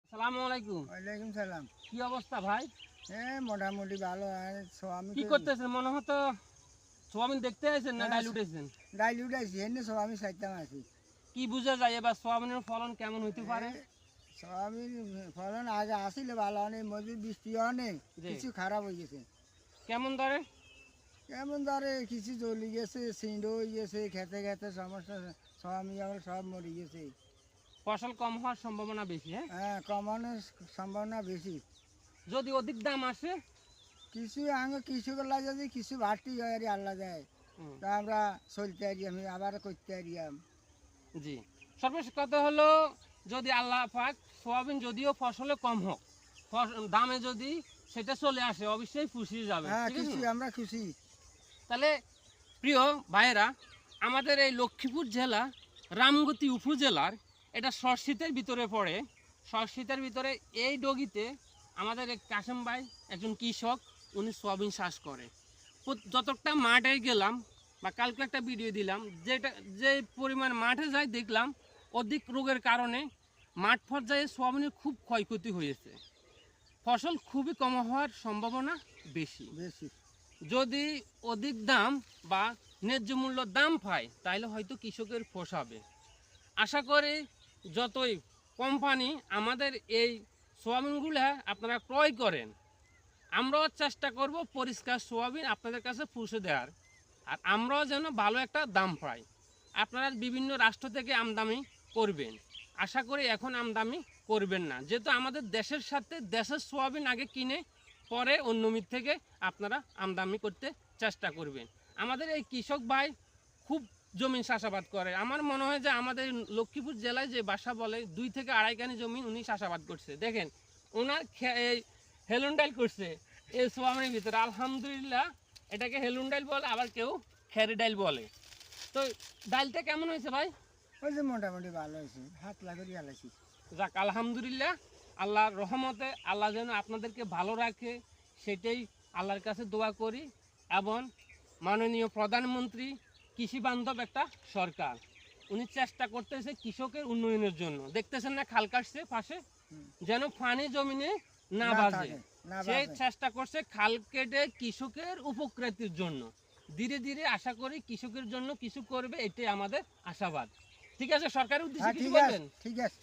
আসসালামু আলাইকুম। ওয়ালাইকুম সালাম। কি অবস্থা ভাই? মোটামুটি ভালো। আমি কি করতেছেন? মনে হতো সোয়াবিন দেখতে আইছেন না ডাইল উঠাইছেন? ডাইলি উঠাইছি এনে আমি চাইতাম আছি। কি বুঝা যায় এবার সোয়াবিনের ফলন কেমন হইতে পারে? সয়াবিন ফলন আগে আসিলে ভালো, অনেক মজুর বৃষ্টি অনেক জি। কিছু খারাপ হয়ে গেছে। কেমন ধরে? কেমন ধরে কিছু জ্বলি গেছে, ছিন্ড হয়ে গেছে, খেতে খেতে সমস্যা, সয়াবিন আমার সব মরে গেছে। ফসল কম হওয়ার সম্ভাবনা বেশি, হ্যাঁ? হ্যাঁ, কমানোর সম্ভাবনা বেশি। যদি অধিক দাম আসে? কিছু আগে কিছু করলে যদি কিছু বাড়তি হয় আর আল্লাহ যায়, হুম, তা আমরা চলতে পারি, আমি আবার করতে পারি। জি। সর্বশেষ কথা হলো, যদি আল্লাহ পাক সোয়াবিন যদিও ফসলে কম হোক, দামে যদি সেটা চলে আসে অবশ্যই খুশি যাবে, হ্যাঁ, ঠিক আছে? খুশি, আমরা খুশি। তাহলে প্রিয় ভাইয়েরা, আমাদের এই লক্ষ্মীপুর জেলা রামগতি উপজেলার এটা সরশীতের ভিতরে পড়ে। সরশীতের ভিতরে এই ডগিতে আমাদের এক কাশেম ভাই একজন কৃষক, উনি সোয়াবিন চাষ করে। যতটা মাঠে গেলাম বা কালকে একটা ভিডিও দিলাম, যে পরিমাণ মাঠে যাই দেখলাম অধিক রোগের কারণে মাঠ পর্যায়ে সোয়াবিনের খুব ক্ষয়ক্ষতি হয়েছে। ফসল খুবই কম হওয়ার সম্ভাবনা বেশি। বেশি। যদি অধিক দাম বা ন্যায্য মূল্য দাম পায় তাহলে হয়তো কৃষকের পোষাবে। আশা করি যতই কোম্পানি আমাদের এই সোয়াবিনগুলো আপনারা ক্রয় করেন, আমরাও চেষ্টা করব পরিষ্কার সোয়াবিন আপনাদের কাছে পৌঁছে দেওয়ার, আর আমরাও যেন ভালো একটা দাম পাই। আপনারা বিভিন্ন রাষ্ট্র থেকে আমদানি করবেন, আশা করি এখন আমদানি করবেন না, যেহেতু আমাদের দেশের সাথে দেশের সোয়াবিন আগে কিনে পরে অন্য মিট থেকে আপনারা আমদানি করতে চেষ্টা করবেন। আমাদের এই কৃষক ভাই খুব জমিন চাষাবাদ করে। আমার মনে হয় যে আমাদের লক্ষ্মীপুর জেলায় যে বাসা বলে 2 থেকে 2.5 কানি জমি উনি চাষাবাদ করছে। দেখেন ওনার এই হেলুন্ডাইল করছে এই সোয়াবিনের ভিতরে। আলহামদুলিল্লাহ, এটাকে হেলুন্ডাইল বলে, আবার কেউ খেরি ডাইল বলে। তো ডাইলটা কেমন হয়েছে ভাই? ওই যে মোটামুটি ভালো হয়েছে, হাত লাগি আলাইছি। যাক, আলহামদুলিল্লাহ, আল্লাহর রহমতে আল্লাহ যেন আপনাদেরকে ভালো রাখে সেটাই আল্লাহর কাছে দোয়া করি। এবং মাননীয় প্রধানমন্ত্রী কৃষি বান্ধব একটা সরকার, উনি চেষ্টা করতেছে কৃষকের উন্নয়নের জন্য। দেখতেছেন না খাল কাটছে পাশে, যেন পানি জমিনে না বাজে, সেই চেষ্টা করছে খাল কেটে কৃষকের উপকৃতির জন্য। ধীরে ধীরে আশা করি কৃষকের জন্য কিছু করবে, এটাই আমাদের আশাবাদ। ঠিক আছে, সরকারের উদ্দেশ্যে কিছু বলবেন? ঠিক আছে।